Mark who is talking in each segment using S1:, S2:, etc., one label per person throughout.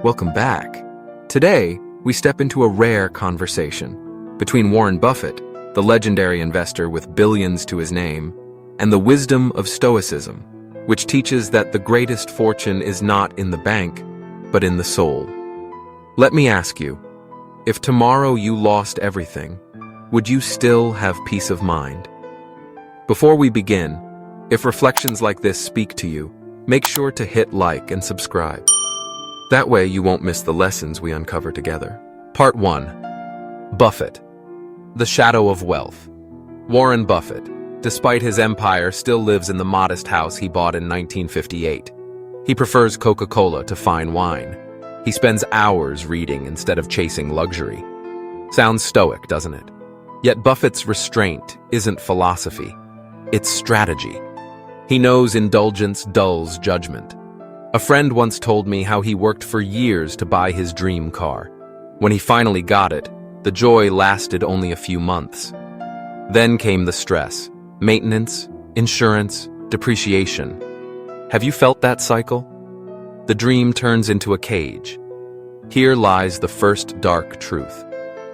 S1: Welcome back. Today, we step into a rare conversation between Warren Buffett, the legendary investor with billions to his name, and the wisdom of Stoicism, which teaches that the greatest fortune is not in the bank, but in the soul. Let me ask you, if tomorrow you lost everything, would you still have peace of mind? Before we begin, if reflections like this speak to you, make sure to hit like and subscribe. That way you won't miss the lessons we uncover together. Part 1. Buffett. The shadow of wealth. Warren Buffett, despite his empire, still lives in the modest house he bought in 1958. He prefers Coca-Cola to fine wine. He spends hours reading instead of chasing luxury. Sounds stoic, doesn't it? Yet Buffett's restraint isn't philosophy. It's strategy. He knows indulgence dulls judgment. A friend once told me how he worked for years to buy his dream car. When he finally got it, the joy lasted only a few months. Then came the stress: maintenance, insurance, depreciation. Have you felt that cycle? The dream turns into a cage. Here lies the first dark truth.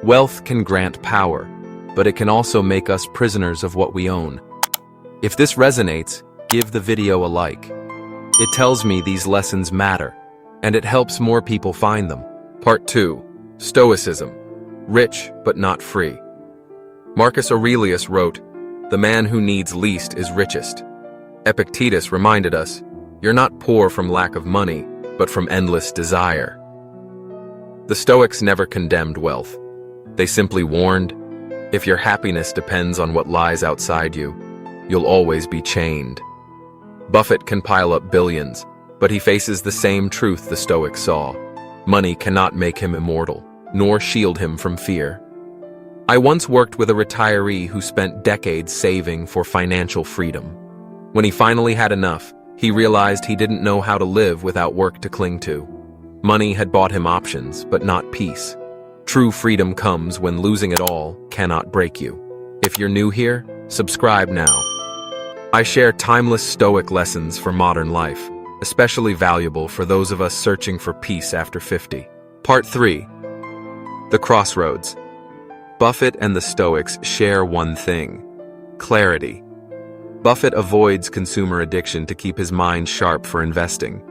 S1: Wealth can grant power, but it can also make us prisoners of what we own. If this resonates, give the video a like. It tells me these lessons matter, and it helps more people find them. Part 2. Stoicism. Rich but not free. Marcus Aurelius wrote, "The man who needs least is richest." Epictetus reminded us, "You're not poor from lack of money, but from endless desire." The Stoics never condemned wealth. They simply warned, if your happiness depends on what lies outside you, you'll always be chained. Buffett can pile up billions, but he faces the same truth the Stoics saw. Money cannot make him immortal, nor shield him from fear. I once worked with a retiree who spent decades saving for financial freedom. When he finally had enough, he realized he didn't know how to live without work to cling to. Money had bought him options, but not peace. True freedom comes when losing it all cannot break you. If you're new here, subscribe now. I share timeless Stoic lessons for modern life, especially valuable for those of us searching for peace after 50. Part 3. The crossroads. Buffett and the Stoics share one thing: clarity. Buffett avoids consumer addiction to keep his mind sharp for investing.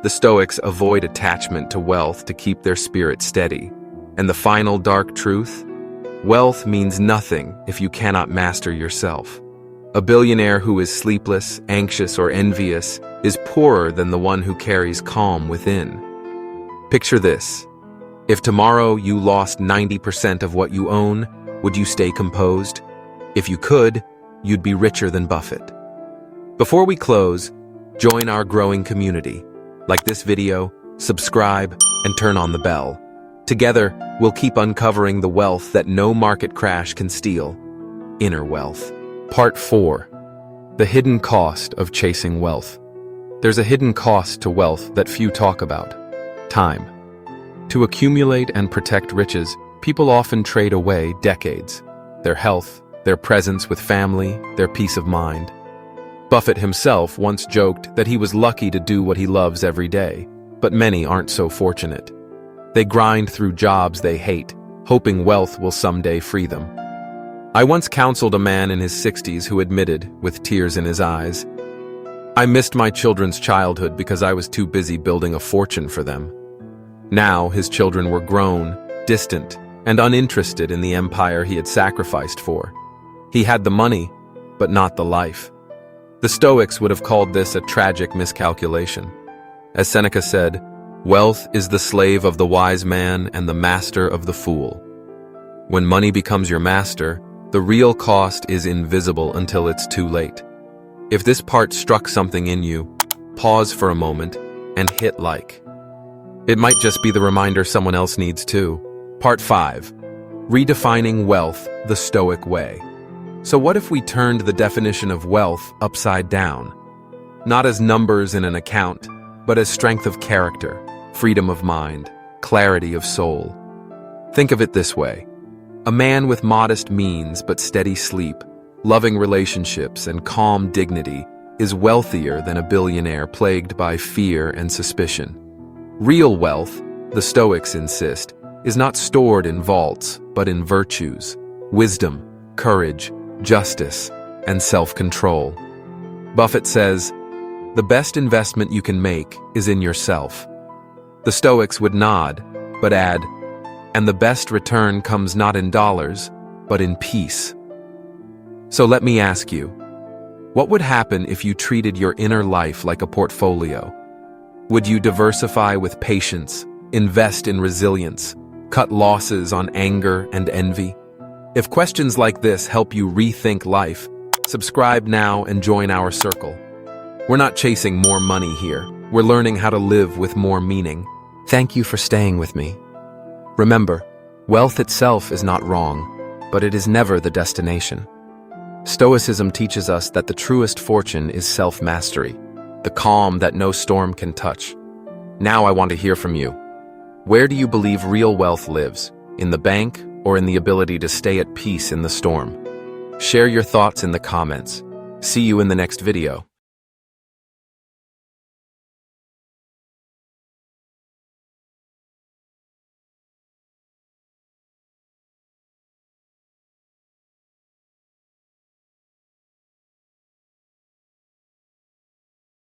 S1: The Stoics avoid attachment to wealth to keep their spirit steady. And the final dark truth? Wealth means nothing if you cannot master yourself. A billionaire who is sleepless, anxious, or envious is poorer than the one who carries calm within. Picture this. If tomorrow you lost 90% of what you own, would you stay composed? If you could, you'd be richer than Buffett. Before we close, join our growing community. Like this video, subscribe, and turn on the bell. Together, we'll keep uncovering the wealth that no market crash can steal. Inner wealth. Part 4. The hidden cost of chasing wealth. There's a hidden cost to wealth that few talk about: time. To accumulate and protect riches, people often trade away decades: their health, their presence with family, their peace of mind. Buffett himself once joked that he was lucky to do what he loves every day, but many aren't so fortunate. They grind through jobs they hate, hoping wealth will someday free them. I once counseled a man in his 60s who admitted, with tears in his eyes, "I missed my children's childhood because I was too busy building a fortune for them." Now his children were grown, distant, and uninterested in the empire he had sacrificed for. He had the money, but not the life. The Stoics would have called this a tragic miscalculation. As Seneca said, "Wealth is the slave of the wise man and the master of the fool." When money becomes your master, the real cost is invisible until it's too late. If this part struck something in you, pause for a moment and hit like. It might just be the reminder someone else needs too. Part 5. Redefining wealth the Stoic way. So what if we turned the definition of wealth upside down? Not as numbers in an account, but as strength of character, freedom of mind, clarity of soul. Think of it this way. A man with modest means but steady sleep, loving relationships, and calm dignity is wealthier than a billionaire plagued by fear and suspicion. Real wealth the Stoics insist, is not stored in vaults, but in virtues: wisdom, courage, justice, and self-control. Buffett says, "The best investment you can make is in yourself." The Stoics would nod, but add, "And the best return comes not in dollars, but in peace." So let me ask you, what would happen if you treated your inner life like a portfolio? Would you diversify with patience, invest in resilience, cut losses on anger and envy? If questions like this help you rethink life, subscribe now and join our circle. We're not chasing more money here. We're learning how to live with more meaning. Thank you for staying with me. Remember, wealth itself is not wrong, but it is never the destination. Stoicism teaches us that the truest fortune is self-mastery, the calm that no storm can touch. Now I want to hear from you. Where do you believe real wealth lives? In the bank or in the ability to stay at peace in the storm? Share your thoughts in the comments. See you in the next video.